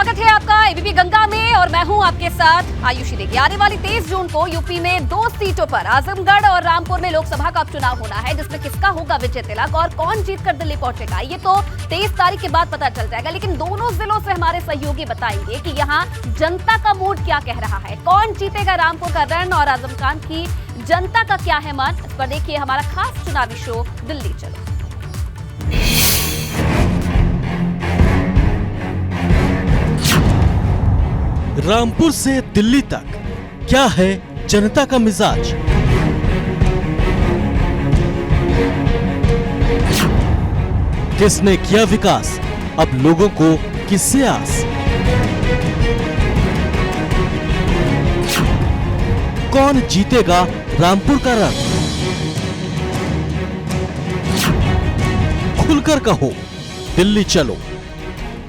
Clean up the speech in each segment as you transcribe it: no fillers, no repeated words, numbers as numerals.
स्वागत है आपका एबीपी गंगा में और मैं हूं आपके साथ आयुषी। देखिए, आने वाली 23 जून को यूपी में 2 सीटों पर आजमगढ़ और रामपुर में लोकसभा का उपचुनाव होना है, जिसमें किसका होगा विजय तिलक और कौन जीतकर दिल्ली पहुंचेगा ये तो 23 तारीख के बाद पता चल जाएगा। लेकिन दोनों जिलों से हमारे सहयोगी बताएंगे कि यहाँ जनता का मूड क्या कह रहा है, कौन जीतेगा रामपुर का रण और आजमगढ़ की जनता का क्या है मन। इस पर देखिए हमारा खास चुनावी शो दिल्ली चलो। रामपुर से दिल्ली तक क्या है जनता का मिजाज? किसने किया विकास, अब लोगों को किससे आस? कौन जीतेगा रामपुर का रण? खुलकर कहो, दिल्ली चलो।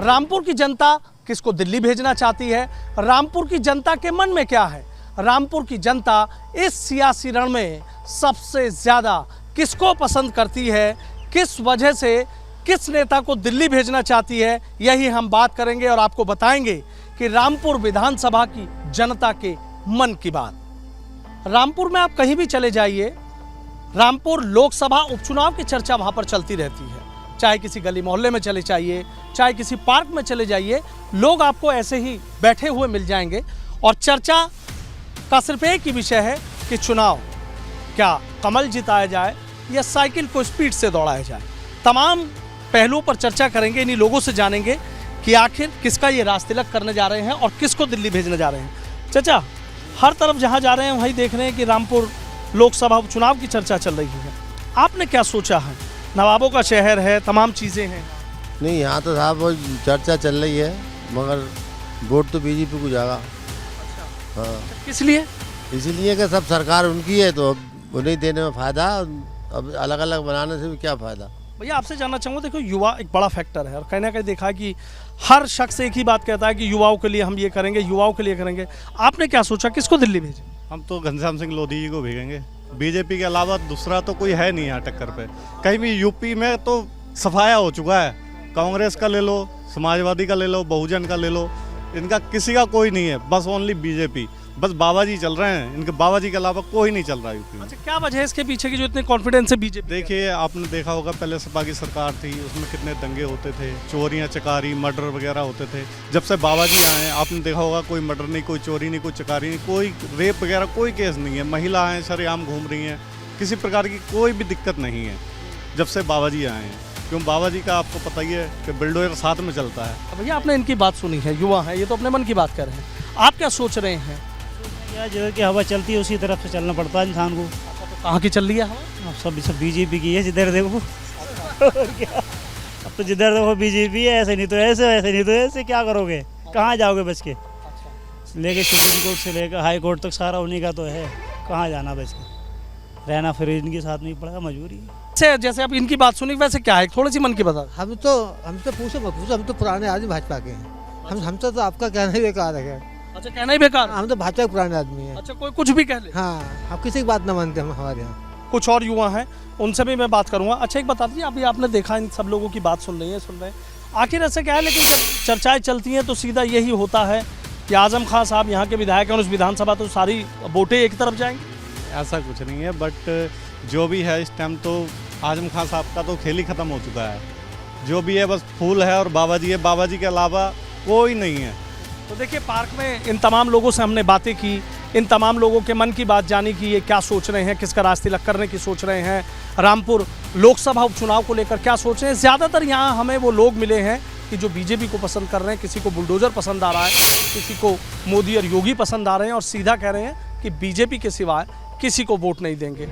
रामपुर की जनता किसको दिल्ली भेजना चाहती है, रामपुर की जनता के मन में क्या है, रामपुर की जनता इस सियासी रण में सबसे ज्यादा किसको पसंद करती है, किस वजह से किस नेता को दिल्ली भेजना चाहती है, यही हम बात करेंगे और आपको बताएंगे कि रामपुर विधानसभा की जनता के मन की बात। रामपुर में आप कहीं भी चले जाइए, रामपुर लोकसभा उपचुनाव की चर्चा वहां पर चलती रहती है। चाहे किसी गली मोहल्ले में चले जाइए, चाहे किसी पार्क में चले जाइए, लोग आपको ऐसे ही बैठे हुए मिल जाएंगे और चर्चा का सिर्फ एक ही विषय है कि चुनाव क्या कमल जिताया जाए या साइकिल को स्पीड से दौड़ाया जाए। तमाम पहलुओं पर चर्चा करेंगे, इन्हीं लोगों से जानेंगे कि आखिर किसका ये राज तिलक करने जा रहे हैं और किसको दिल्ली भेजने जा रहे हैं। चाचा, हर तरफ जहाँ जा रहे हैं वहीं देख रहे हैं कि रामपुर लोकसभा उपचुनाव की चर्चा चल रही है। आपने क्या सोचा है? नवाबों का शहर है, तमाम चीज़ें हैं। नहीं, यहाँ तो साहब वो चर्चा चल रही है, मगर वोट तो बीजेपी को जाएगा। हाँ, किस लिए? इसीलिए कि सब सरकार उनकी है तो अब उन्हें देने में फ़ायदा, अब अलग अलग बनाने से भी क्या फ़ायदा। भैया आपसे जानना चाहूँगा, देखो युवा एक बड़ा फैक्टर है और कहीं ना कहीं देखा है कि हर शख्स एक ही बात कहता है कि युवाओं के लिए हम ये करेंगे, युवाओं के लिए करेंगे। आपने क्या सोचा, किसको दिल्ली भेजें? हम तो घनश्याम सिंह लोधी जी को भेजेंगे। बीजेपी के अलावा दूसरा तो कोई है नहीं यहाँ टक्कर पे। कहीं भी यूपी में तो सफाया हो चुका है, कांग्रेस का ले लो, समाजवादी का ले लो, बहुजन का ले लो, इनका किसी का कोई नहीं है, बस ओनली बीजेपी। बस बाबा जी चल रहे हैं, इनके बाबा जी के अलावा कोई नहीं चल रहा यूपी में। अच्छा, क्या वजह है इसके पीछे की जो इतने कॉन्फिडेंस है बीजेपी? देखिए, आपने देखा होगा पहले सपा की सरकार थी, उसमें कितने दंगे होते थे, चोरियां चकारी मर्डर वगैरह होते थे। जब से बाबा जी आए हैं, आपने देखा होगा कोई मर्डर नहीं, कोई चोरी नहीं, कोई चकारी नहीं, कोई रेप वगैरह कोई केस नहीं है। महिलाएं सरेआम घूम रही हैं, किसी प्रकार की कोई भी दिक्कत नहीं है जब से बाबा जी आए हैं। क्यों, बाबा जी का आपको पता ही है कि बुलडोजर साथ में चलता है। भैया आपने इनकी बात सुनी है, युवा है, ये तो अपने मन की बात कर रहे हैं, आप क्या सोच रहे हैं? जो कि हवा चलती है उसी तरफ से चलना पड़ता है इंसान को। तो कहाँ की चल रही है हवा? अब सब बीजेपी की है, जिधर देखो। और क्या, अब तो जिधर देखो बीजेपी है, ऐसे नहीं तो ऐसे, ऐसे नहीं तो ऐसे, क्या करोगे, कहाँ जाओगे बच के? लेके सुप्रीम कोर्ट से लेकर हाई कोर्ट तक सारा उन्हीं का तो है, कहाँ जाना बच के? रहना फिर इनके साथ नहीं पड़ेगा, मजबूरी है। जैसे आप इनकी बात सुनी, वैसे क्या है थोड़ी सी मन की बता। हम तो पूछो मत पूछो, हम तो पुराने आदमी भाजपा के हैं। हम तो आपका कहना ही बेकार है। अच्छा, कहना ही बेकार? हम तो भाजपा के पुराने आदमी हैं। अच्छा, कोई कुछ भी कह ले? हाँ, हम किसी की बात ना मानते हम हमारे यहाँ। कुछ और युवा हैं, उनसे भी मैं बात करूंगा। अच्छा, एक बता दीजिए, अभी आपने देखा इन सब लोगों की बात सुन रहे हैं, आखिर ऐसे क्या है? लेकिन जब चर्चाएं चलती हैं तो सीधा यही होता है कि आजम खान साहब यहाँ के विधायक हैं और उस विधानसभा तो सारी वोटें एक तरफ जाएंगी। ऐसा कुछ नहीं है, बट जो भी है इस टाइम तो आजम खान साहब का तो खेल ही ख़त्म हो चुका है। जो भी है बस फूल है और बाबा जी है, बाबा जी के अलावा कोई नहीं है। तो देखिए, पार्क में इन तमाम लोगों से हमने बातें की, इन तमाम लोगों के मन की बात जानी कि ये क्या सोच रहे हैं, किसका राज तिलक करने की सोच रहे हैं, रामपुर लोकसभा उपचुनाव को लेकर क्या सोच रहे हैं। ज़्यादातर यहाँ हमें वो लोग मिले हैं कि जो बीजेपी को पसंद कर रहे हैं, किसी को बुलडोजर पसंद आ रहा है, किसी को मोदी और योगी पसंद आ रहे हैं और सीधा कह रहे हैं कि बीजेपी के सिवाय किसी को वोट नहीं देंगे।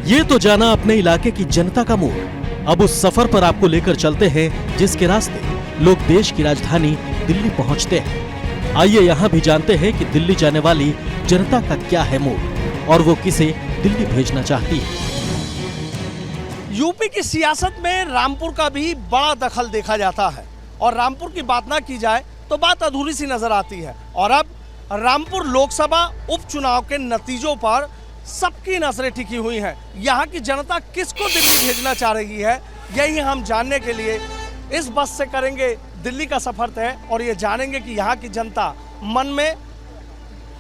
ये तो जाना अपने इलाके की जनता का मूड। अब उस सफर पर आपको लेकर चलते हैं जिसके रास्ते लोग देश की राजधानी दिल्ली पहुंचते हैं। आइए यहाँ भी जानते हैं कि दिल्ली जाने वाली जनता का क्या है मूड और वो किसे दिल्ली भेजना चाहती है। यूपी की सियासत में रामपुर का भी बड़ा दखल देखा जाता है और रामपुर की बात ना की जाए तो बात अधूरी सी नजर आती है। और अब रामपुर लोकसभा उपचुनाव के नतीजों पर सबकी नजरें टिकी हुई हैं। यहाँ की जनता किसको दिल्ली भेजना चाह रही है, यही हम जानने के लिए इस बस से करेंगे दिल्ली का सफर तय और ये जानेंगे कि यहाँ की जनता मन में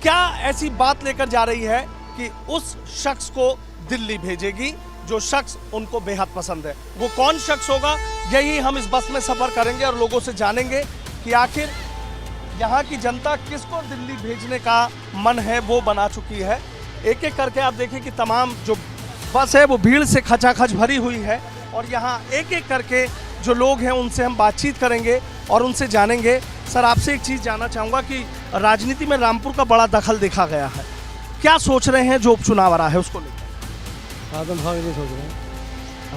क्या ऐसी बात लेकर जा रही है कि उस शख्स को दिल्ली भेजेगी जो शख्स उनको बेहद पसंद है। वो कौन शख्स होगा, यही हम इस बस में सफर करेंगे और लोगों से जानेंगे कि आखिर यहाँ की जनता किसको दिल्ली भेजने का मन है वो बना चुकी है। एक एक करके आप देखें कि तमाम जो बस है वो भीड़ से खचाखच भरी हुई है और यहाँ एक एक करके जो लोग हैं उनसे हम बातचीत करेंगे और उनसे जानेंगे। सर, आपसे एक चीज़ जानना चाहूँगा कि राजनीति में रामपुर का बड़ा दखल देखा गया है, क्या सोच रहे हैं जो उपचुनाव आ रहा है उसको लेकर? आजम खान की नहीं सोच रहे हैं,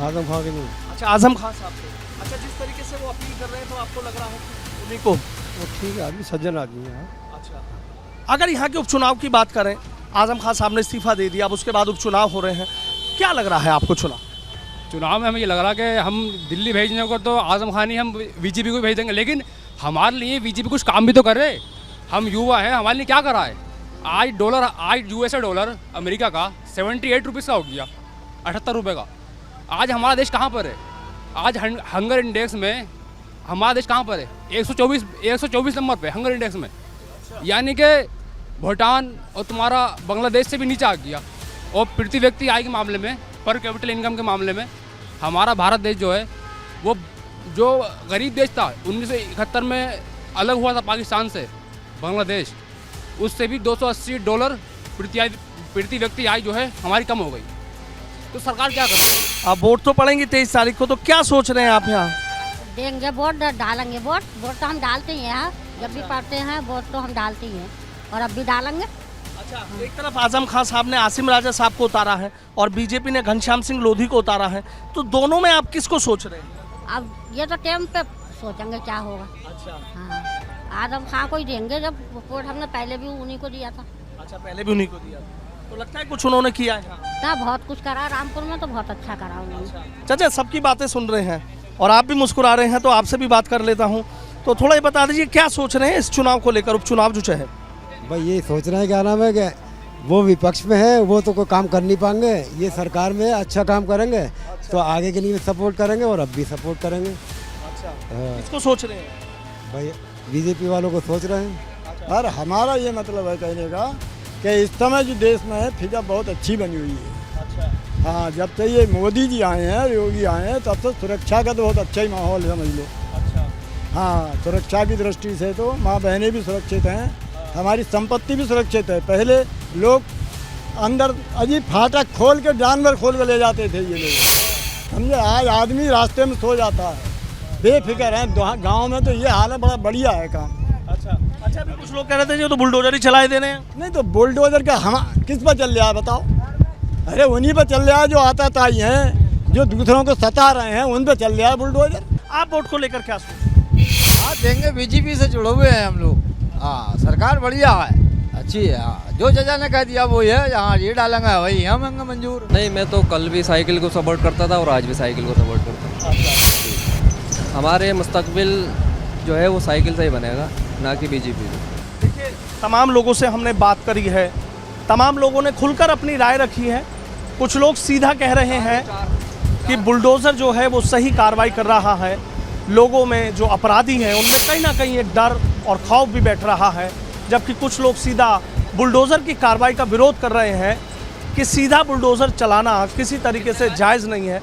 आजम खान की नहीं। अच्छा, आजम खान साहब को। अच्छा, जिस तरीके से वो अपील कर रहे हैं तो आपको लग रहा है कि उन्हीं को? वो ठीक है, आदमी सज्जन आदमी है। अच्छा, अगर यहाँ के उपचुनाव की बात करें, आजम खान साहब ने इस्तीफा दे दिया, अब उसके बाद उपचुनाव हो रहे हैं, क्या लग रहा है आपको चुनाव में हमें ये लग रहा कि हम दिल्ली भेजने को तो आजम खान ही हम बीजेपी को भेज देंगे, लेकिन हमारे लिए बीजेपी कुछ काम भी तो कर रहे। हम युवा हैं, हमारे लिए क्या करा है? आज यूएसए डॉलर अमेरिका का 78 रुपीज़ का हो गया, 78 रुपये का। आज हमारा देश कहाँ पर है? आज हंगर इंडेक्स में हमारा देश कहाँ पर है? 124 नंबर पे हंगर इंडेक्स में, यानी कि भूटान और तुम्हारा बांग्लादेश से भी नीचे आ गया। और प्रति व्यक्ति आय के मामले में, पर कैपिटल इनकम के मामले में हमारा भारत देश जो है वो जो गरीब देश था 1971 में अलग हुआ था पाकिस्तान से बांग्लादेश, उससे भी $280 प्रति व्यक्ति आय जो है हमारी कम हो गई। तो सरकार क्या कर रही है? अब वोट तो पड़ेंगे 23 तारीख को, तो क्या सोच रहे हैं आप यहाँ? देंगे वोट, डालेंगे वोट तो हम डालते ही हैं यहाँ, जब भी पढ़ते हैं वोट तो हम डालते ही हैं और अब भी डालेंगे। अच्छा, एक तरफ आजम खान साहब ने आसिम राजा साहब को उतारा है और बीजेपी ने घनश्याम सिंह लोधी को उतारा है, तो दोनों में आप किसको सोच रहे हैं? अब ये तो टाइम पे सोचेंगे क्या होगा। अच्छा, हाँ, आजम खान को ही देंगे, जब वोट हमने पहले भी उन्हीं को दिया था। अच्छा, पहले भी उन्हीं को दिया, तो लगता है कुछ उन्होंने किया है? ना, बहुत कुछ करा रामपुर में, तो बहुत अच्छा करा उन्होंने। चाचा, सबकी बातें सुन रहे हैं और आप भी मुस्कुरा रहे हैं, तो आपसे भी बात कर लेता हूँ। तो थोड़ा ये बता दीजिए क्या सोच रहे हैं इस चुनाव को लेकर, उपचुनाव जो है? भाई ये सोच रहे हैं, क्या नाम है, कि वो विपक्ष में है, वो तो कोई काम कर नहीं पाएंगे, ये सरकार में अच्छा काम करेंगे तो आगे के लिए सपोर्ट करेंगे और अब भी सपोर्ट करेंगे। अच्छा, हाँ। किसको सोच रहे हैं? भाई बीजेपी वालों को सोच रहे हैं। और हमारा ये मतलब है कहने का कि इस समय जो देश में है फिजा बहुत अच्छी बनी हुई है। अच्छा, हाँ, जब से ये मोदी जी आए हैं, योगी आए हैं, तब से सुरक्षा का तो बहुत अच्छा ही माहौल समझ लो। अच्छा, हाँ, सुरक्षा की दृष्टि से तो माँ बहनें भी सुरक्षित हैं, हमारी संपत्ति भी सुरक्षित है। पहले लोग अंदर अजीब फाटक खोल के जानवर खोल के ले जाते थे ये लोग, समझे। आज आदमी रास्ते में सो जाता है, बेफिक्र है। गांव में तो ये हाल है, बड़ा बढ़िया है काम। अच्छा, अच्छा, अभी कुछ लोग कह रहे थे जो तो बुलडोजर ही चलाए दे रहे हैं। नहीं तो बुलडोजर का हम किस पर चल रहा है बताओ? अरे उन्हीं पर चल रहा है जो आताताई हैं, जो दूसरों को सता रहे हैं, उन पर चल रहा है बुलडोजर। आप वोट को लेकर क्या सोचते हैं? हाँ, देंगे, बीजेपी से जुड़े हुए हैं हम लोग। हाँ, सरकार बढ़िया है, अच्छी है। हाँ, जो जजा ने कह दिया वो है, यहाँ ये डालेंगे वही हम मंजूर। नहीं, मैं तो कल भी साइकिल को सपोर्ट करता था और आज भी साइकिल को सपोर्ट करता हूँ। हमारे मुस्तकबिल जो है वो साइकिल से ही बनेगा, ना कि बीजेपी से। देखिए, तमाम लोगों से हमने बात करी है, तमाम लोगों ने खुलकर अपनी राय रखी है। कुछ लोग सीधा कह रहे हैं कि बुलडोज़र जो है वो सही कार्रवाई कर रहा है, लोगों में जो अपराधी हैं उनमें कहीं ना कहीं एक डर और खौफ भी बैठ रहा है, जबकि कुछ लोग सीधा बुलडोज़र की कार्रवाई का विरोध कर रहे हैं कि सीधा बुलडोज़र चलाना किसी तरीके से जायज़ नहीं है।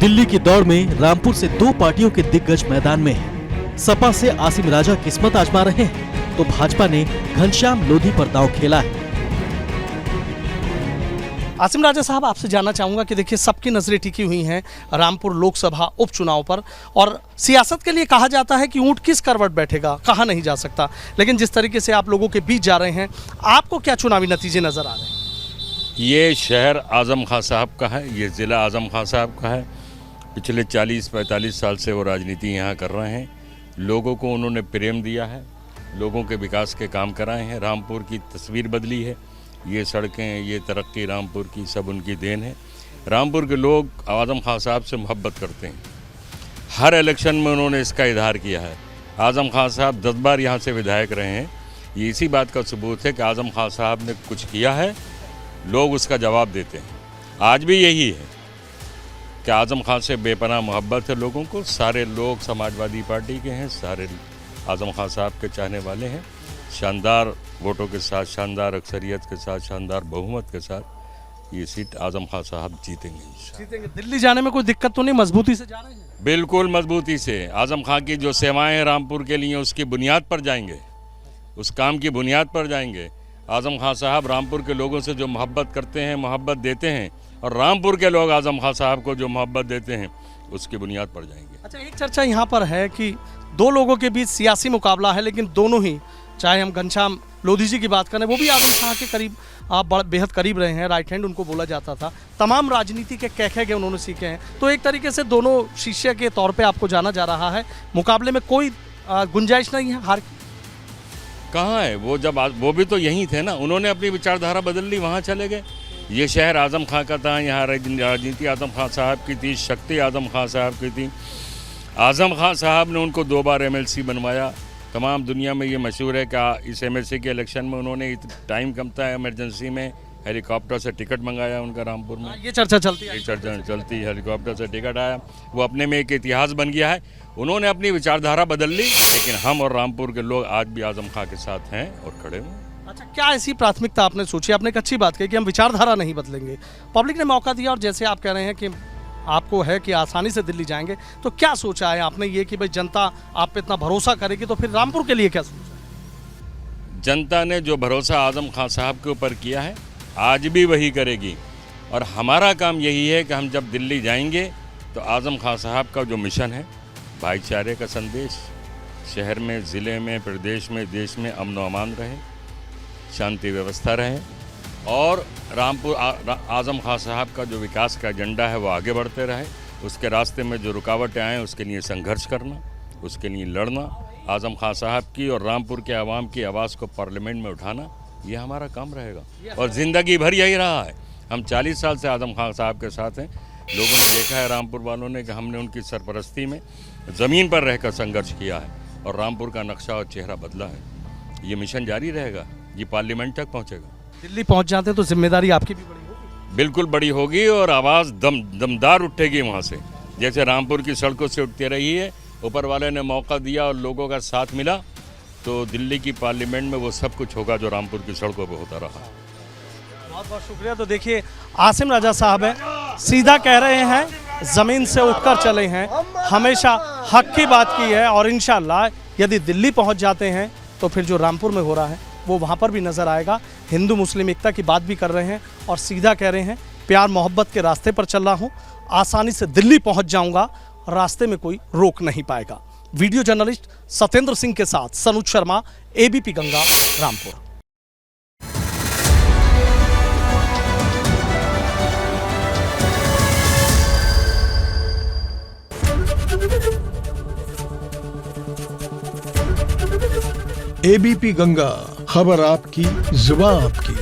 दिल्ली की दौड़ में रामपुर से दो पार्टियों के दिग्गज मैदान में हैं। सपा से आसिम राजा किस्मत आजमा रहे हैं, तो भाजपा ने घनश्याम लोधी पर दांव खेला है। आसिम राजा साहब, आपसे जानना चाहूँगा कि देखिए, सबकी नज़रें टिकी हुई हैं रामपुर लोकसभा उपचुनाव पर, और सियासत के लिए कहा जाता है कि ऊँट किस करवट बैठेगा कहा नहीं जा सकता, लेकिन जिस तरीके से आप लोगों के बीच जा रहे हैं, आपको क्या चुनावी नतीजे नज़र आ रहे हैं? ये शहर आज़म खान साहब का है, ये ज़िला आज़म खान साहब का है। पिछले 40-45 साल से वो राजनीति यहाँ कर रहे हैं। लोगों को उन्होंने प्रेम दिया है, लोगों के विकास के काम कराए हैं, रामपुर की तस्वीर बदली है। ये सड़कें, ये तरक्की रामपुर की सब उनकी देन है। रामपुर के लोग आज़म खान साहब से मोहब्बत करते हैं, हर इलेक्शन में उन्होंने इसका इजहार किया है। आज़म खान साहब 10 बार यहाँ से विधायक रहे हैं। ये इसी बात का सबूत है कि आज़म खान साहब ने कुछ किया है, लोग उसका जवाब देते हैं। आज भी यही है कि आज़म खान से बेपनाह मोहब्बत है लोगों को। सारे लोग समाजवादी पार्टी के हैं, सारे आज़म खान साहब के चाहने वाले हैं। शानदार वोटों के साथ, शानदार अक्सरियत के साथ, शानदार बहुमत के साथ ये सीट आज़म खान साहब जीतेंगे। दिल्ली जाने में कोई दिक्कत तो नहीं, मजबूती से जा रहे हैं? बिल्कुल मजबूती से। आज़म खान की जो सेवाएं हैं रामपुर के लिए, उसकी बुनियाद पर जाएंगे, उस काम की बुनियाद पर जाएंगे। आज़म खान साहब रामपुर के लोगों से जो मोहब्बत करते हैं, मोहब्बत देते हैं, और रामपुर के लोग आज़म खान साहब को जो मोहब्बत देते हैं, उसकी बुनियाद पर जाएंगे। अच्छा, एक चर्चा यहाँ पर है कि दो लोगों के बीच सियासी मुकाबला है, लेकिन दोनों ही, चाहे हम घनश्याम लोधी जी की बात करें, वो भी आज़म खान के करीब आप बेहद करीब रहे हैं, राइट हैंड उनको बोला जाता था, तमाम राजनीति के कैखे उन्होंने सीखे हैं, तो एक तरीके से दोनों शिष्य के तौर पे आपको जाना जा रहा है। मुकाबले में कोई गुंजाइश नहीं है हार की? कहाँ है वो? जब वो भी तो यहीं थे ना, उन्होंने अपनी विचारधारा बदल ली, वहाँ चले गए। ये शहर आज़म खान का था, यहाँ राजनीति आज़म खान साहब की थी, शक्ति आज़म खान साहब की थी। आज़म खान साहब ने उनको 2 बार MLC बनवाया। तमाम दुनिया में ये मशहूर है कि इस MLC के इलेक्शन में उन्होंने टाइम कम था, इमरजेंसी में हेलीकॉप्टर से टिकट मंगाया उनका रामपुर में। ये चर्चा चलती है, ये चर्चा चलती, हेलीकॉप्टर से टिकट आया, वो अपने में एक इतिहास बन गया है। उन्होंने अपनी विचारधारा बदल ली, लेकिन हम और रामपुर के लोग आज भी आज़म खान के साथ हैं और खड़े हुए। अच्छा, क्या ऐसी प्राथमिकता आपने सोची? आपने एक अच्छी बात कही कि हम विचारधारा नहीं बदलेंगे, पब्लिक ने मौका दिया, और जैसे आप कह रहे हैं कि आपको है कि आसानी से दिल्ली जाएंगे, तो क्या सोचा है आपने ये कि भाई जनता आप पे इतना भरोसा करेगी, तो फिर रामपुर के लिए क्या सोचा है? जनता ने जो भरोसा आज़म खान साहब के ऊपर किया है, आज भी वही करेगी। और हमारा काम यही है कि हम जब दिल्ली जाएंगे तो आज़म खान साहब का जो मिशन है, भाईचारे का संदेश, शहर में, ज़िले में, प्रदेश में, देश में अमन व अमान रहे, शांति व्यवस्था रहे, और रामपुर आज़म खान साहब का जो विकास का एजेंडा है वो आगे बढ़ते रहे। उसके रास्ते में जो रुकावटें आएँ उसके लिए संघर्ष करना, उसके लिए लड़ना, आज़म खान साहब की और रामपुर के आवाम की आवाज़ को पार्लियामेंट में उठाना, ये हमारा काम रहेगा। और ज़िंदगी भर यही रहा है। हम 40 साल से आज़म खान साहब के साथ हैं। लोगों ने देखा है, रामपुर वालों ने, कि हमने उनकी सरपरस्ती में ज़मीन पर रहकर संघर्ष किया है और रामपुर का नक्शा और चेहरा बदला है। ये मिशन जारी रहेगा, ये पार्लियामेंट तक पहुँचेगा। दिल्ली पहुंच जाते तो जिम्मेदारी आपकी भी बड़ी होगी? बिल्कुल बड़ी होगी, और आवाज़ दमदार उठेगी वहाँ से, जैसे रामपुर की सड़कों से उठती रही है। ऊपर वाले ने मौका दिया और लोगों का साथ मिला, तो दिल्ली की पार्लियामेंट में वो सब कुछ होगा जो रामपुर की सड़कों पर होता रहा। बहुत बहुत शुक्रिया। तो देखिए, आसिम राजा साहब हैं, सीधा कह रहे हैं, ज़मीन से उठकर चले हैं, हमेशा हक की बात की है, और इंशाल्लाह यदि दिल्ली पहुंच जाते हैं तो फिर जो रामपुर में हो रहा है वो वहाँ पर भी नज़र आएगा। हिंदू मुस्लिम एकता की बात भी कर रहे हैं और सीधा कह रहे हैं, प्यार मोहब्बत के रास्ते पर चल रहा हूँ, आसानी से दिल्ली पहुँच जाऊँगा, रास्ते में कोई रोक नहीं पाएगा। वीडियो जर्नलिस्ट सत्येंद्र सिंह के साथ सनुज शर्मा, ABP गंगा, रामपुर। ABP गंगा, खबर आपकी, जुबान आपकी।